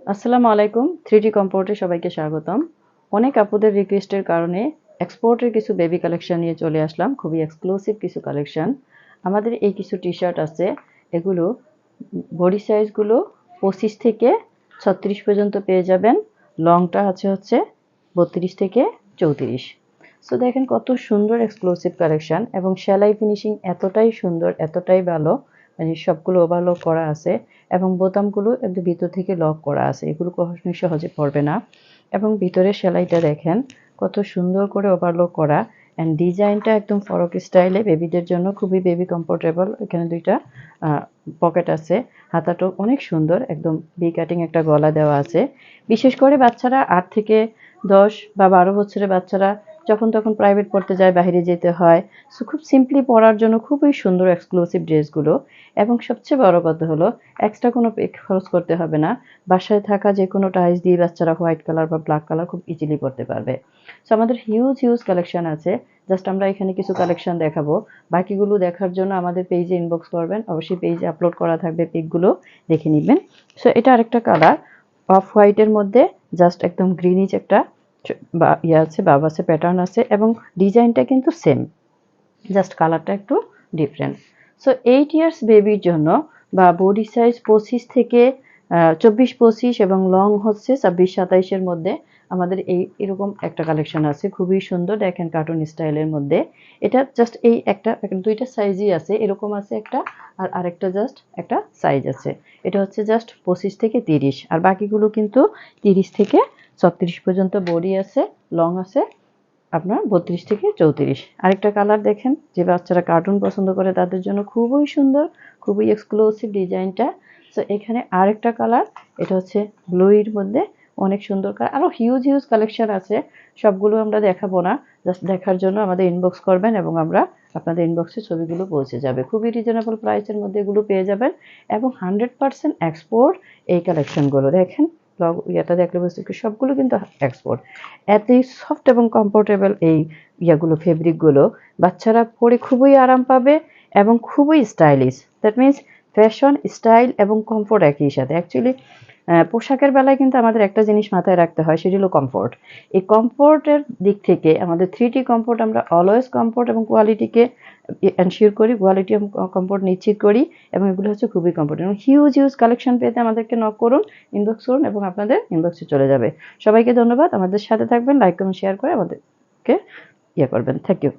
আসসালামু আলাইকুম। 3D কমফোর্টে সবাইকে স্বাগতম। অনেক আপুদের রিকোয়েস্টের কারণে এক্সপোর্টের কিছু বেবি কালেকশন নিয়ে চলে আসলাম। খুবই এক্সক্লুসিভ কিছু কালেকশন। আমাদের এই কিছু টি-শার্ট আছে। এগুলো বডি সাইজগুলো 25 থেকে 36 পর্যন্ত পেয়ে যাবেন। লংটা হচ্ছে 32 থেকে 34। সো দেখেন কত সুন্দর এক্সক্লুসিভ কালেকশন এবং সেলাই ফিনিশিং এতটাই সুন্দর, এতটাই ভালো। মানে সবগুলো ওভারলক করা আছে এবং বোতামগুলো একদম ভিতর থেকে লক করা আছে। এগুলো কখনোই সহজে পড়বে না। এবং ভিতরের সেলাইটা দেখেন কত সুন্দর করে ওভারলক করা অ্যান্ড ডিজাইনটা একদম ফরক স্টাইলে বেবিদের জন্য খুবই বেবি কমফোর্টেবল। এখানে দুইটা পকেট আছে। হাতাটাও অনেক সুন্দর, একদম ভি কাটিং একটা গলা দেওয়া আছে। বিশেষ করে বাচ্চারা 8 থেকে 10 বা 12 বছরের বাচ্চারা যখন তখন প্রাইভেট পড়তে যায়, বাইরে যেতে হয়। সো খুব সিম্পলি পড়ার জন্য খুবই সুন্দর এক্সক্লুসিভ ড্রেসগুলো। এবং সবচেয়ে বড় কথা হলো এক্সট্রা কোনো খরচ করতে হবে না। বাসায় থাকা যে কোনো টাইলস দিয়ে বাচ্চারা হোয়াইট কালার বা ব্ল্যাক কালার খুব ইজিলি পড়তে পারবে। সো আমাদের হিউজ কালেকশন আছে। জাস্ট আমরা এখানে কিছু কালেকশন দেখাবো। বাকিগুলো দেখার জন্য আমাদের পেজে ইনবক্স করবেন। অবশ্যই পেজে আপলোড করা থাকবে, পিকগুলো দেখে নিবেন। সো এটা আরেকটা কালার অফ হোয়াইটের মধ্যে জাস্ট একদম গ্রিনিশ একটা বা আছে, বাবাসে প্যাটার্ন আছে এবং ডিজাইনটা কিন্তু সেম, জাস্ট কালারটা একটু ডিফারেন্ট। সো 8 ইয়ার্স বেবির জন্য বা বডি সাইজ 25 থেকে 24-25 এবং লং হচ্ছে 26-27 মধ্যে আমাদের এরকম একটা কালেকশন আছে। খুবই সুন্দর, দেখেন কার্টুন স্টাইলের মধ্যে। এটা জাস্ট এই একটা দুইটা সাইজই আছে, এরকম আছে একটা আর আরেকটা জাস্ট একটা সাইজ আছে। এটা হচ্ছে জাস্ট 25 থেকে 30 আর বাকিগুলো কিন্তু 30 থেকে 36 পর্যন্ত বডি আছে, লং আছে আপনার 32 থেকে 34। আরেকটা কালার দেখেন, যে বাচ্চারা কার্টুন পছন্দ করে তাদের জন্য খুবই সুন্দর, খুবই এক্সক্লুসিভ ডিজাইনটা। সো এখানে আরেকটা কালার, এটা হচ্ছে ব্লুইর মধ্যে অনেক সুন্দর কালার। আরও হিউজ কালেকশন আছে, সবগুলো আমরা দেখাবো না। জাস্ট দেখার জন্য আমাদের ইনবক্স করবেন এবং আমরা আপনাদের ইনবক্সে ছবিগুলো পৌঁছে যাবে। খুবই রিজনেবল প্রাইসের মধ্যে এগুলো পেয়ে যাবেন এবং 100% এক্সপোর্ট এই কালেকশনগুলো। দেখেন ইয়েটা দেখলে বুঝতে সবগুলো কিন্তু এক্সপোর্ট। এতই সফট এবং কমফোর্টেবল এই ইয়াগুলো, ফেব্রিকগুলো বাচ্চারা পরে খুবই আরাম পাবে এবং খুবই stylish. That means fashion, style এবং কমফোর্ট একই সাথে। অ্যাকচুয়ালি পোশাকের বেলায় কিন্তু আমাদের একটা জিনিস মাথায় রাখতে হয়, সেটি হলো কমফোর্ট। এই কমফোর্টের দিক থেকে আমাদের 3D কমফোর্ট, আমরা অলওয়েজ কমফোর্ট এবং কোয়ালিটিকে এনশিওর করি, কোয়ালিটি এবং কমফোর্ট নিশ্চিত করি এবং এগুলো হচ্ছে খুবই কমফোর্ট। এবং হিউজ কালেকশন পেতে আমাদেরকে নক করুন, ইনবক্স করুন এবং আপনাদের ইনবক্সে চলে যাবে। সবাইকে ধন্যবাদ, আমাদের সাথে থাকবেন, লাইক কমেন্ট শেয়ার করে আমাদেরকে করবেন। Thank you.